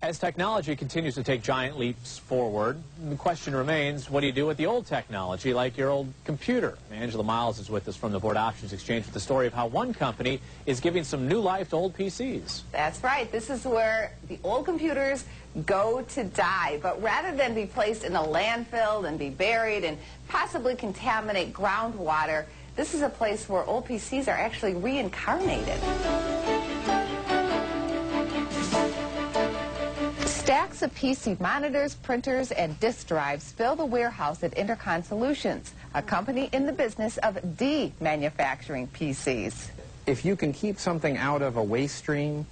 As technology continues to take giant leaps forward, the question remains, what do you do with the old technology, like your old computer? Angela Miles is with us from the Board Options Exchange with the story of how one company is giving some new life to old PCs. That's right. This is where the old computers go to die. But rather than be placed in a landfill and be buried and possibly contaminate groundwater, this is a place where old PCs are actually reincarnated. Stacks of PC monitors, printers, and disk drives fill the warehouse at Intercon Solutions, a company in the business of de-manufacturing PCs. If you can keep something out of a waste stream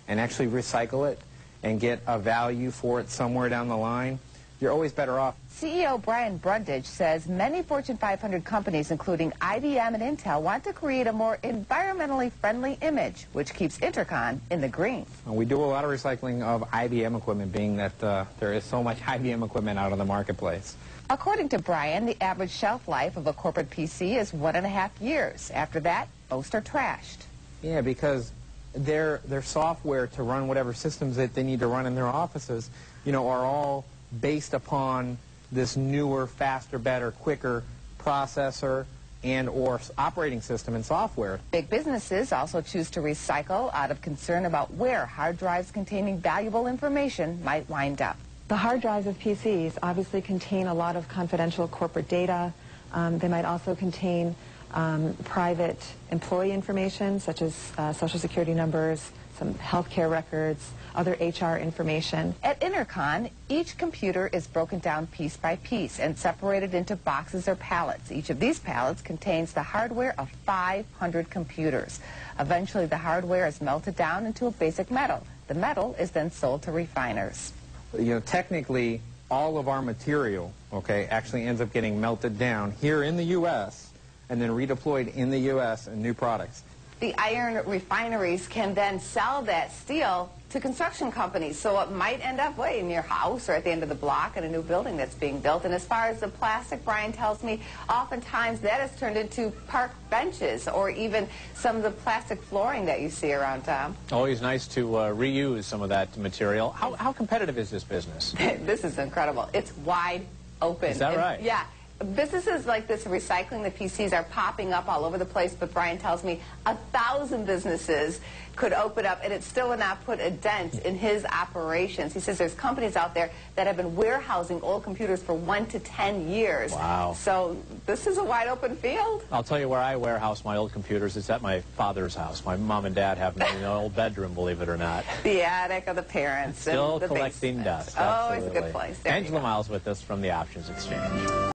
and actually recycle it and get a value for it somewhere down the line, you're always better off. CEO Brian Brundage says many Fortune 500 companies, including IBM and Intel, want to create a more environmentally friendly image, which keeps Intercon in the green. We do a lot of recycling of IBM equipment, being that there is so much IBM equipment out in the marketplace. According to Brian, the average shelf life of a corporate PC is 1.5 years. After that, most are trashed. Yeah, because their software to run whatever systems that they need to run in their offices, are all based upon this newer, faster, better, quicker processor and or operating system and software. Big businesses also choose to recycle out of concern about where hard drives containing valuable information might wind up. The hard drives of PCs obviously contain a lot of confidential corporate data. They might also contain private employee information, such as social security numbers, some healthcare records, other HR information. At Intercon, each computer is broken down piece by piece and separated into boxes or pallets. Each of these pallets contains the hardware of 500 computers. Eventually, the hardware is melted down into a basic metal. The metal is then sold to refiners. Technically, all of our material, actually ends up getting melted down here in the U.S. and then redeployed in the U.S. in new products. The iron refineries can then sell that steel to construction companies, so it might end up in your house or at the end of the block in a new building that's being built. And as far as the plastic, Brian tells me, oftentimes that is turned into park benches or even some of the plastic flooring that you see around town. Always nice to reuse some of that material. How competitive is this business? This is incredible. It's wide open. Is that right? Yeah. Businesses like this, recycling the PCs, are popping up all over the place, but Brian tells me 1,000 businesses could open up, and it still would not put a dent in his operations. He says there's companies out there that have been warehousing old computers for 1 to 10 years. Wow. So this is a wide open field. I'll tell you where I warehouse my old computers. It's at my father's house. My mom and dad have them in an old bedroom, believe it or not. The attic of the parents. Still and the collecting basement. dust. Oh, Absolutely. it's a good place. There Angela Miles with us from the Options Exchange.